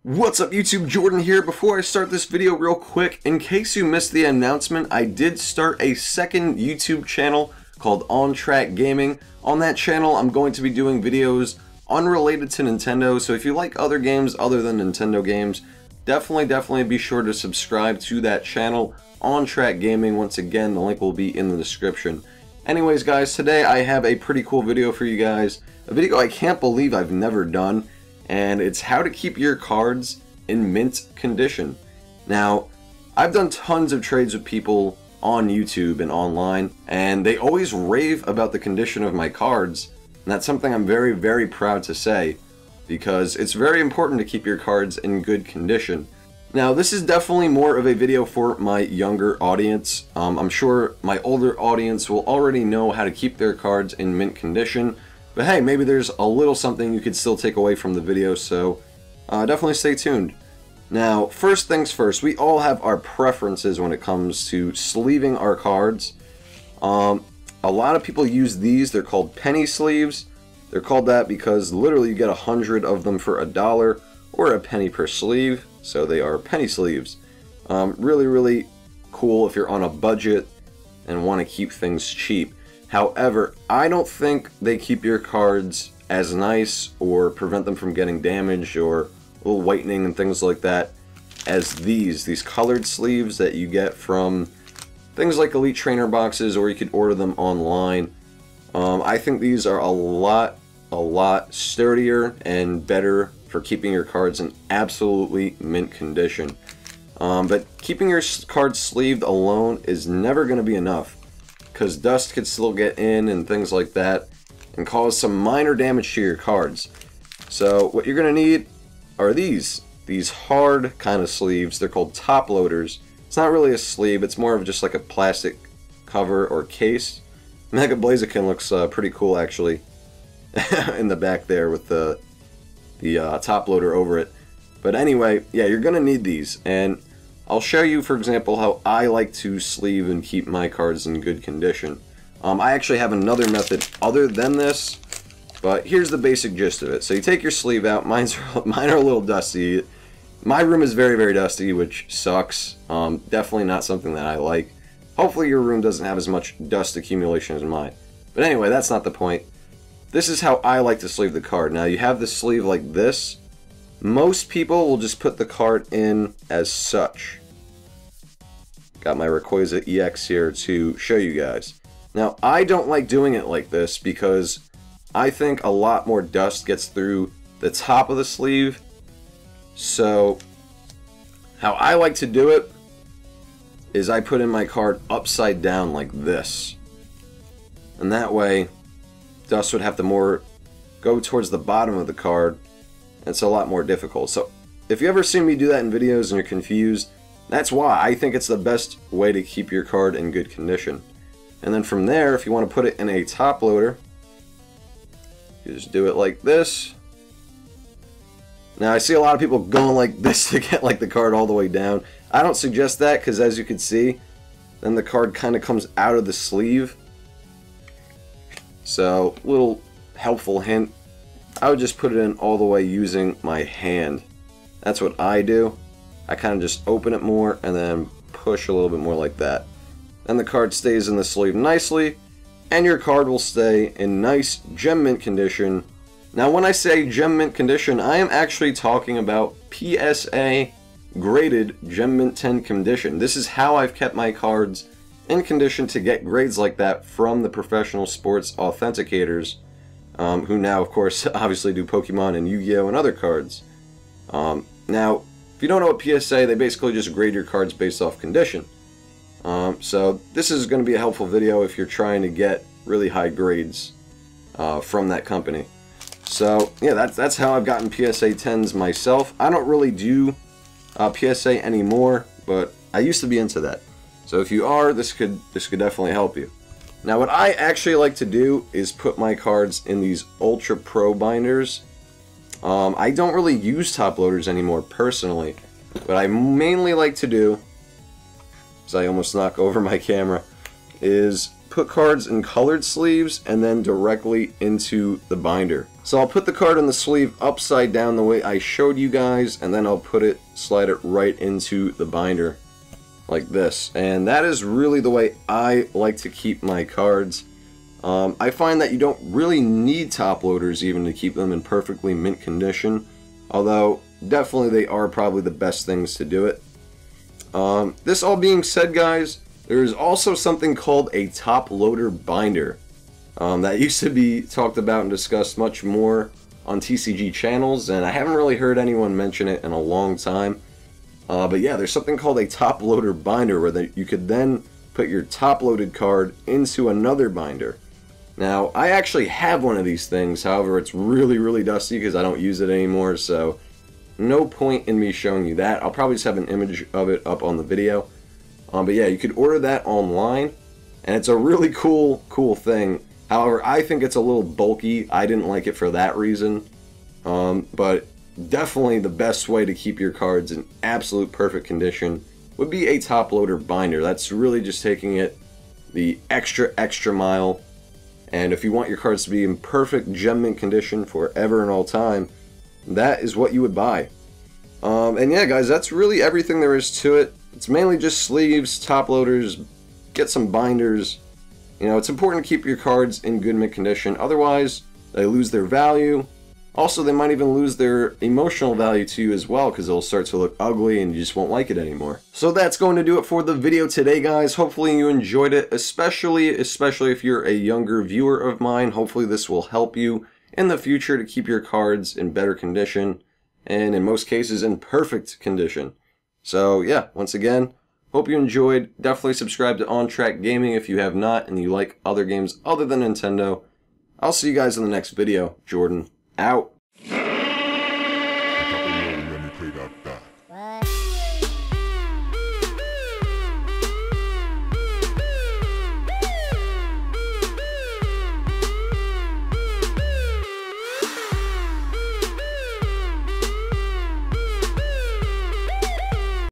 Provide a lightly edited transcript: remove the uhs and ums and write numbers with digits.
What's up YouTube, Jordan here. Before I start this video real quick, in case you missed the announcement, I did start a second YouTube channel called On Track Gaming. On that channel, I'm going to be doing videos unrelated to Nintendo, so if you like other games other than Nintendo games, definitely be sure to subscribe to that channel, On Track Gaming. Once again, the link will be in the description. Anyways guys, today I have a pretty cool video for you guys. A video I can't believe I've never done. And it's how to keep your cards in mint condition. Now, I've done tons of trades with people on YouTube and online, and they always rave about the condition of my cards, and that's something I'm very proud to say, because it's very important to keep your cards in good condition. Now, this is definitely more of a video for my younger audience. I'm sure my older audience will already know how to keep their cards in mint condition. But hey, maybe there's a little something you could still take away from the video, so definitely stay tuned. Now, first things first, we all have our preferences when it comes to sleeving our cards. A lot of people use these. They're called penny sleeves. They're called that because literally you get 100 of them for $1 or a penny per sleeve, so they are penny sleeves. Really cool if you're on a budget and want to keep things cheap. However, I don't think they keep your cards as nice or prevent them from getting damaged or a little whitening and things like that as these colored sleeves that you get from things like Elite Trainer boxes, or you could order them online. I think these are a lot sturdier and better for keeping your cards in absolutely mint condition. But keeping your cards sleeved alone is never going to be enough, because dust could still get in and things like that and cause some minor damage to your cards. So what you're going to need are these hard kind of sleeves. They're called top loaders. It's not really a sleeve, it's more of just like a plastic cover or case. Mega Blaziken looks pretty cool actually in the back there with the top loader over it. But anyway, yeah, you're going to need these, and I'll show you, for example, how I like to sleeve and keep my cards in good condition. I actually have another method other than this, but here's the basic gist of it. So you take your sleeve out. Mine are a little dusty. My room is very dusty, which sucks. Definitely not something that I like. Hopefully your room doesn't have as much dust accumulation as mine. But anyway, that's not the point. This is how I like to sleeve the card. Now you have the sleeve like this. Most people will just put the card in as such. Got my Rayquaza EX here to show you guys. Now, I don't like doing it like this because I think a lot more dust gets through the top of the sleeve. So, how I like to do it is I put in my card upside down like this. And that way, dust would have to more go towards the bottom of the card. It's a lot more difficult. So if you ever see me do that in videos and you're confused, that's why. I think it's the best way to keep your card in good condition. And then from there, if you want to put it in a top loader, you just do it like this. Now I see a lot of people going like this to get like the card all the way down. I don't suggest that, because as you can see, then the card kind of comes out of the sleeve. So, little helpful hint. I would just put it in all the way using my hand. That's what I do. I kind of just open it more and then push a little bit more like that. Then the card stays in the sleeve nicely, and your card will stay in nice gem mint condition. Now when I say gem mint condition, I am actually talking about PSA graded gem mint 10 condition. This is how I've kept my cards in condition to get grades like that from the professional sports authenticators. Who now, of course, obviously do Pokemon and Yu-Gi-Oh! And other cards. Now, if you don't know what PSA, they basically just grade your cards based off condition. So this is going to be a helpful video if you're trying to get really high grades from that company. So, yeah, that's how I've gotten PSA 10s myself. I don't really do PSA anymore, but I used to be into that. So if you are, this could definitely help you. Now what I actually like to do is put my cards in these Ultra Pro binders. I don't really use top loaders anymore personally. What I mainly like to do, as I almost knock over my camera, is put cards in colored sleeves and then directly into the binder. So I'll put the card in the sleeve upside down the way I showed you guys, and then I'll slide it right into the binder like this. And that is really the way I like to keep my cards. I find that you don't really need top loaders even to keep them in perfectly mint condition, although definitely they are probably the best things to do it. This all being said, guys, there is also something called a top loader binder that used to be talked about and discussed much more on TCG channels, and I haven't really heard anyone mention it in a long time. But yeah, there's something called a top loader binder where you could then put your top loaded card into another binder. Now, I actually have one of these things, however, it's really dusty because I don't use it anymore, so no point in me showing you that. I'll probably just have an image of it up on the video. But yeah, you could order that online, and it's a really cool thing. However, I think it's a little bulky. I didn't like it for that reason. But definitely the best way to keep your cards in absolute perfect condition would be a top loader binder. That's really just taking it the extra mile. And if you want your cards to be in perfect gem mint condition forever and all time, that is what you would buy. And yeah, guys, that's really everything there is to it. It's mainly just sleeves, top loaders, get some binders. You know, it's important to keep your cards in good mint condition. Otherwise, they lose their value. Also, they might even lose their emotional value to you as well, because they'll start to look ugly and you just won't like it anymore. So that's going to do it for the video today, guys. Hopefully you enjoyed it, especially if you're a younger viewer of mine. Hopefully this will help you in the future to keep your cards in better condition, and in most cases in perfect condition. So yeah, once again, hope you enjoyed. Definitely subscribe to On Track Gaming if you have not and you like other games other than Nintendo. I'll see you guys in the next video. Jordan out. What?